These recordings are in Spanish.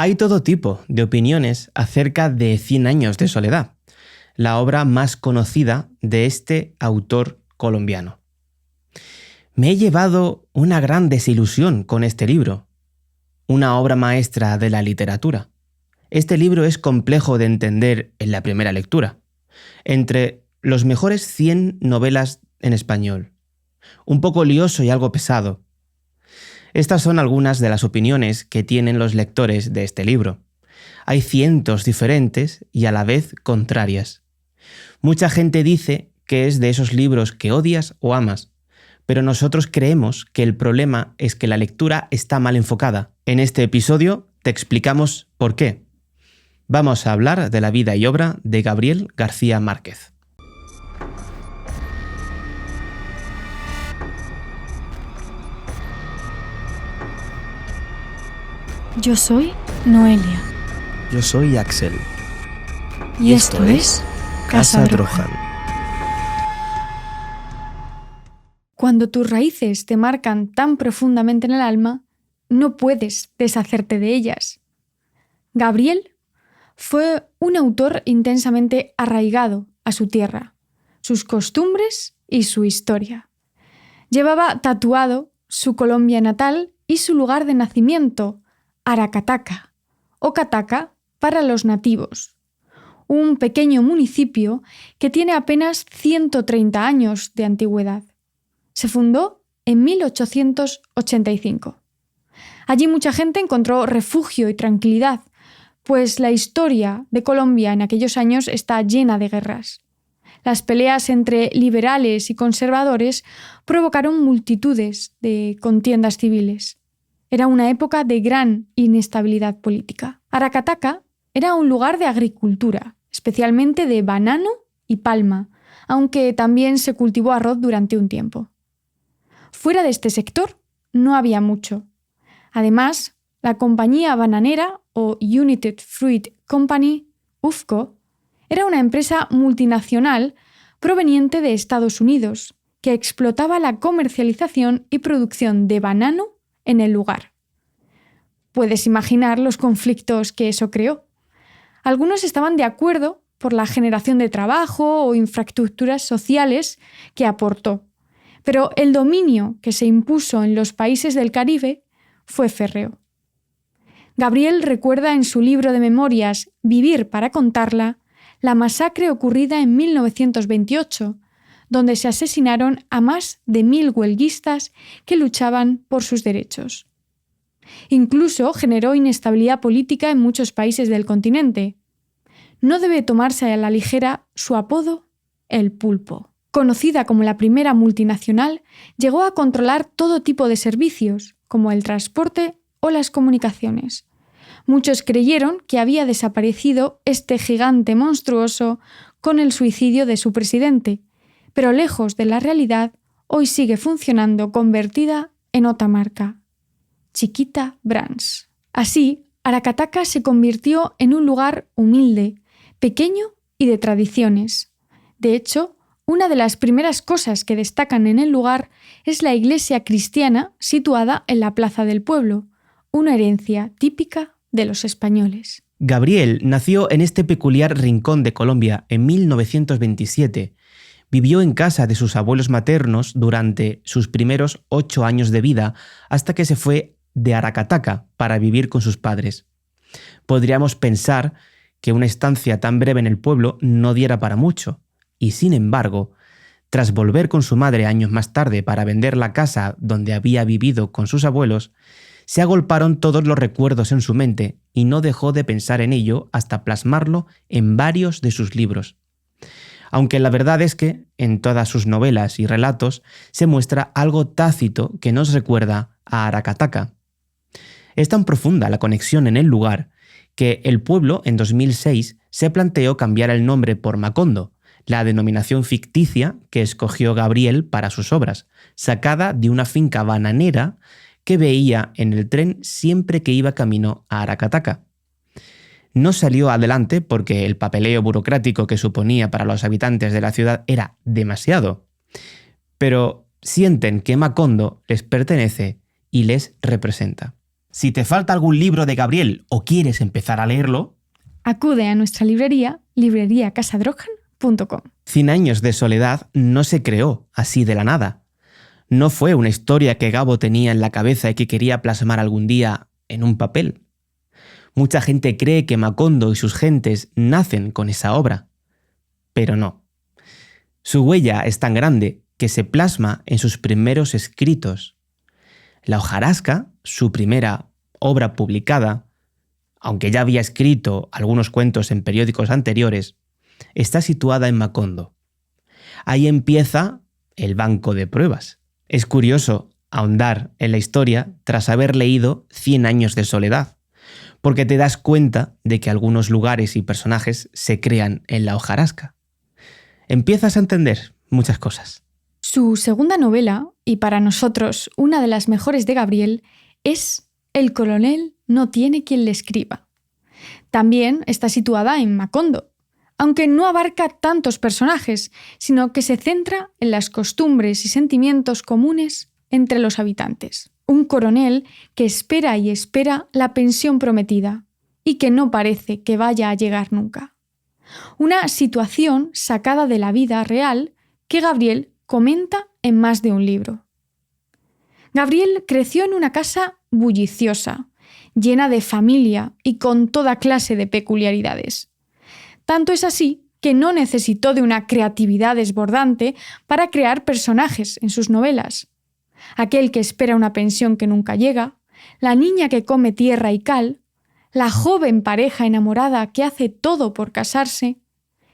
Hay todo tipo de opiniones acerca de 100 años de soledad, la obra más conocida de este autor colombiano. Me he llevado una gran desilusión con este libro, una obra maestra de la literatura. Este libro es complejo de entender en la primera lectura. Entre los mejores 100 novelas en español, un poco lioso y algo pesado. Estas son algunas de las opiniones que tienen los lectores de este libro. Hay cientos diferentes y a la vez contrarias. Mucha gente dice que es de esos libros que odias o amas, pero nosotros creemos que el problema es que la lectura está mal enfocada. En este episodio te explicamos por qué. Vamos a hablar de la vida y obra de Gabriel García Márquez. Yo soy Noelia. Yo soy Axel. Y esto es Casa Drohan. Cuando tus raíces te marcan tan profundamente en el alma, no puedes deshacerte de ellas. Gabriel fue un autor intensamente arraigado a su tierra, sus costumbres y su historia. Llevaba tatuado su Colombia natal y su lugar de nacimiento, Aracataca, o Cataca para los nativos, un pequeño municipio que tiene apenas 130 años de antigüedad. Se fundó en 1885. Allí mucha gente encontró refugio y tranquilidad, pues la historia de Colombia en aquellos años está llena de guerras. Las peleas entre liberales y conservadores provocaron multitudes de contiendas civiles. Era una época de gran inestabilidad política. Aracataca era un lugar de agricultura, especialmente de banano y palma, aunque también se cultivó arroz durante un tiempo. Fuera de este sector no había mucho. Además, la compañía bananera o United Fruit Company, UFCO, era una empresa multinacional proveniente de Estados Unidos que explotaba la comercialización y producción de banano en el lugar. Puedes imaginar los conflictos que eso creó. Algunos estaban de acuerdo por la generación de trabajo o infraestructuras sociales que aportó, pero el dominio que se impuso en los países del Caribe fue férreo. Gabriel recuerda en su libro de memorias Vivir para contarla la masacre ocurrida en 1928, donde se asesinaron a más de 1000 huelguistas que luchaban por sus derechos. Incluso generó inestabilidad política en muchos países del continente. No debe tomarse a la ligera su apodo, El Pulpo. Conocida como la primera multinacional, llegó a controlar todo tipo de servicios, como el transporte o las comunicaciones. Muchos creyeron que había desaparecido este gigante monstruoso con el suicidio de su presidente, pero lejos de la realidad, hoy sigue funcionando convertida en otra marca, Chiquita Brands. Así, Aracataca se convirtió en un lugar humilde, pequeño y de tradiciones. De hecho, una de las primeras cosas que destacan en el lugar es la iglesia cristiana situada en la plaza del pueblo, una herencia típica de los españoles. Gabriel nació en este peculiar rincón de Colombia en 1927. Vivió en casa de sus abuelos maternos durante sus primeros 8 años de vida hasta que se fue de Aracataca para vivir con sus padres. Podríamos pensar que una estancia tan breve en el pueblo no diera para mucho, y sin embargo, tras volver con su madre años más tarde para vender la casa donde había vivido con sus abuelos, se agolparon todos los recuerdos en su mente y no dejó de pensar en ello hasta plasmarlo en varios de sus libros. Aunque la verdad es que, en todas sus novelas y relatos, se muestra algo tácito que nos recuerda a Aracataca. Es tan profunda la conexión en el lugar que el pueblo, en 2006, se planteó cambiar el nombre por Macondo, la denominación ficticia que escogió Gabriel para sus obras, sacada de una finca bananera que veía en el tren siempre que iba camino a Aracataca. No salió adelante porque el papeleo burocrático que suponía para los habitantes de la ciudad era demasiado, pero sienten que Macondo les pertenece y les representa. Si te falta algún libro de Gabriel o quieres empezar a leerlo, acude a nuestra librería, libreriacasadrojan.com. 100 años de soledad no se creó así de la nada. No fue una historia que Gabo tenía en la cabeza y que quería plasmar algún día en un papel. Mucha gente cree que Macondo y sus gentes nacen con esa obra, pero no. Su huella es tan grande que se plasma en sus primeros escritos. La hojarasca, su primera obra publicada, aunque ya había escrito algunos cuentos en periódicos anteriores, está situada en Macondo. Ahí empieza el banco de pruebas. Es curioso ahondar en la historia tras haber leído 100 años de soledad, porque te das cuenta de que algunos lugares y personajes se crean en la hojarasca. Empiezas a entender muchas cosas. Su segunda novela, y para nosotros una de las mejores de Gabriel, es El coronel no tiene quien le escriba. También está situada en Macondo, aunque no abarca tantos personajes, sino que se centra en las costumbres y sentimientos comunes entre los habitantes. Un coronel que espera y espera la pensión prometida y que no parece que vaya a llegar nunca. Una situación sacada de la vida real que Gabriel comenta en más de un libro. Gabriel creció en una casa bulliciosa, llena de familia y con toda clase de peculiaridades. Tanto es así que no necesitó de una creatividad desbordante para crear personajes en sus novelas. Aquel que espera una pensión que nunca llega, la niña que come tierra y cal, la joven pareja enamorada que hace todo por casarse,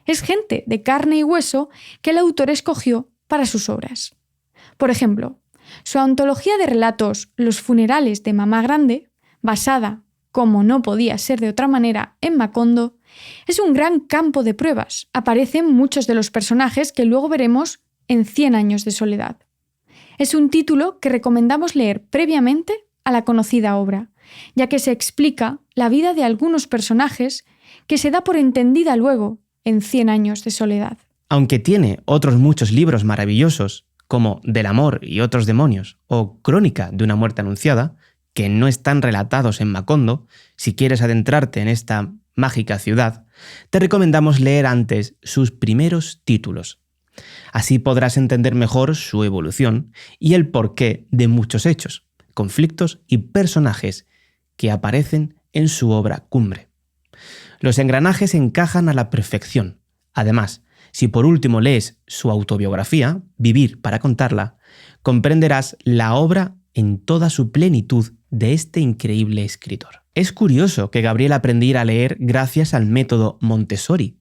es gente de carne y hueso que el autor escogió para sus obras. Por ejemplo, su antología de relatos Los funerales de Mamá Grande, basada, como no podía ser de otra manera, en Macondo, es un gran campo de pruebas. Aparecen muchos de los personajes que luego veremos en 100 años de soledad. Es un título que recomendamos leer previamente a la conocida obra, ya que se explica la vida de algunos personajes que se da por entendida luego en 100 años de soledad. Aunque tiene otros muchos libros maravillosos, como Del amor y otros demonios o Crónica de una muerte anunciada, que no están relatados en Macondo, si quieres adentrarte en esta mágica ciudad, te recomendamos leer antes sus primeros títulos. Así podrás entender mejor su evolución y el porqué de muchos hechos, conflictos y personajes que aparecen en su obra cumbre. Los engranajes encajan a la perfección. Además, si por último lees su autobiografía, Vivir para contarla, comprenderás la obra en toda su plenitud de este increíble escritor. Es curioso que Gabriel aprendiera a leer gracias al método Montessori.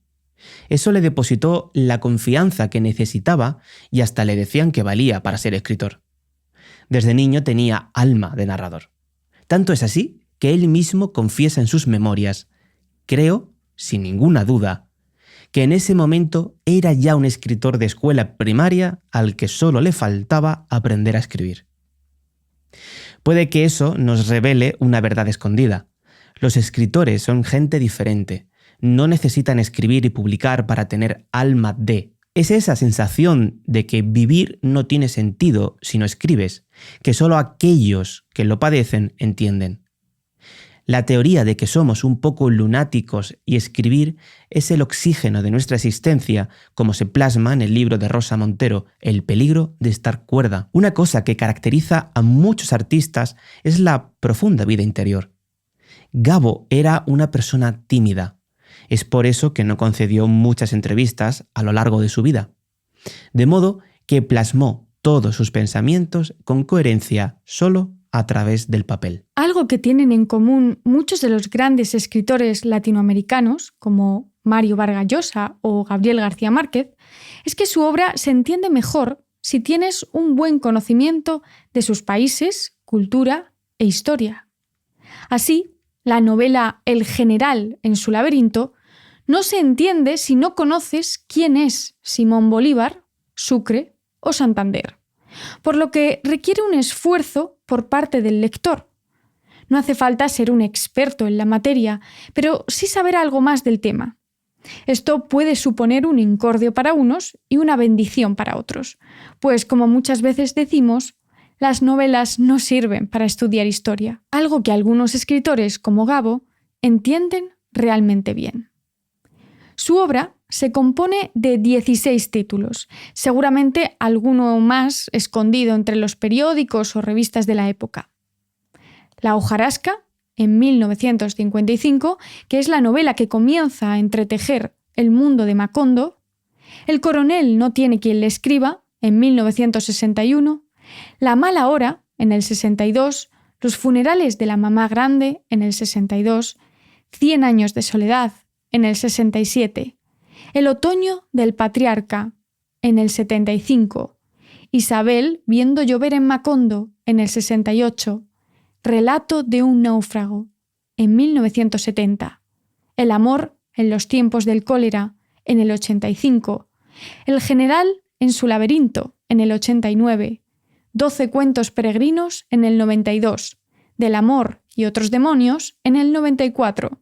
Eso le depositó la confianza que necesitaba y hasta le decían que valía para ser escritor. Desde niño tenía alma de narrador. Tanto es así que él mismo confiesa en sus memorias: creo, sin ninguna duda, que en ese momento era ya un escritor de escuela primaria al que solo le faltaba aprender a escribir. Puede que eso nos revele una verdad escondida. Los escritores son gente diferente. No necesitan escribir y publicar para tener alma de. Es esa sensación de que vivir no tiene sentido si no escribes, que solo aquellos que lo padecen entienden. La teoría de que somos un poco lunáticos y escribir es el oxígeno de nuestra existencia, como se plasma en el libro de Rosa Montero, El peligro de estar cuerda. Una cosa que caracteriza a muchos artistas es la profunda vida interior. Gabo era una persona tímida. Es por eso que no concedió muchas entrevistas a lo largo de su vida. De modo que plasmó todos sus pensamientos con coherencia solo a través del papel. Algo que tienen en común muchos de los grandes escritores latinoamericanos, como Mario Vargas Llosa o Gabriel García Márquez, es que su obra se entiende mejor si tienes un buen conocimiento de sus países, cultura e historia. Así, la novela El General en su laberinto no se entiende si no conoces quién es Simón Bolívar, Sucre o Santander, por lo que requiere un esfuerzo por parte del lector. No hace falta ser un experto en la materia, pero sí saber algo más del tema. Esto puede suponer un incordio para unos y una bendición para otros, pues como muchas veces decimos, Las novelas no sirven para estudiar historia, algo que algunos escritores como Gabo entienden realmente bien. Su obra se compone de 16 títulos, seguramente alguno más escondido entre los periódicos o revistas de la época. La hojarasca, en 1955, que es la novela que comienza a entretejer el mundo de Macondo. El coronel no tiene quien le escriba, en 1961. La mala hora, en el 62. Los funerales de la mamá grande, en el 62. 100 años de soledad, en el 67. El otoño del patriarca, en el 75. Isabel viendo llover en Macondo, en el 68. Relato de un náufrago, en 1970. El amor en los tiempos del cólera, en el 85. El general en su laberinto, en el 89. 12 cuentos peregrinos, en el 92. Del amor y otros demonios, en el 94.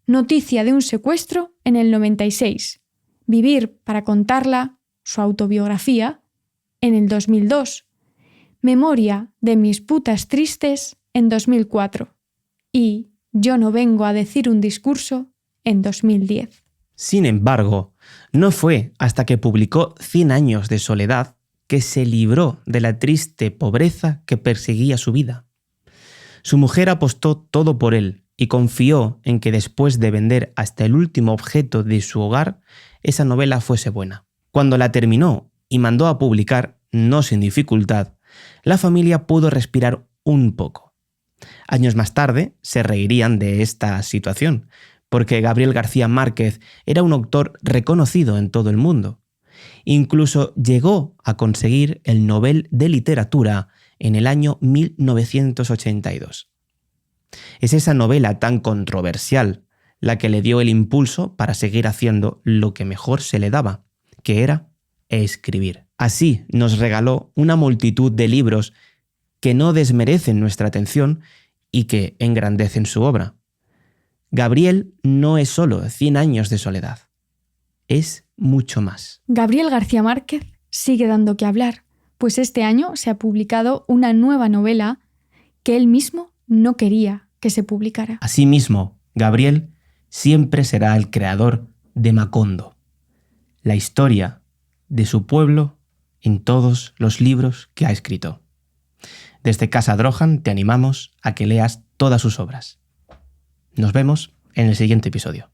Noticia de un secuestro, en el 96. Vivir para contarla, su autobiografía, en el 2002. Memoria de mis putas tristes, en 2004. Y Yo no vengo a decir un discurso, en 2010. Sin embargo, no fue hasta que publicó 100 años de soledad que se libró de la triste pobreza que perseguía su vida. Su mujer apostó todo por él y confió en que después de vender hasta el último objeto de su hogar, esa novela fuese buena. Cuando la terminó y mandó a publicar, no sin dificultad, la familia pudo respirar un poco. Años más tarde se reirían de esta situación, porque Gabriel García Márquez era un autor reconocido en todo el mundo. Incluso llegó a conseguir el Nobel de Literatura en el año 1982. Es esa novela tan controversial la que le dio el impulso para seguir haciendo lo que mejor se le daba, que era escribir. Así nos regaló una multitud de libros que no desmerecen nuestra atención y que engrandecen su obra. Gabriel no es solo 100 años de soledad, es mucho más. Gabriel García Márquez sigue dando que hablar, pues este año se ha publicado una nueva novela que él mismo no quería que se publicara. Asimismo, Gabriel siempre será el creador de Macondo, la historia de su pueblo en todos los libros que ha escrito. Desde Casa Drohan te animamos a que leas todas sus obras. Nos vemos en el siguiente episodio.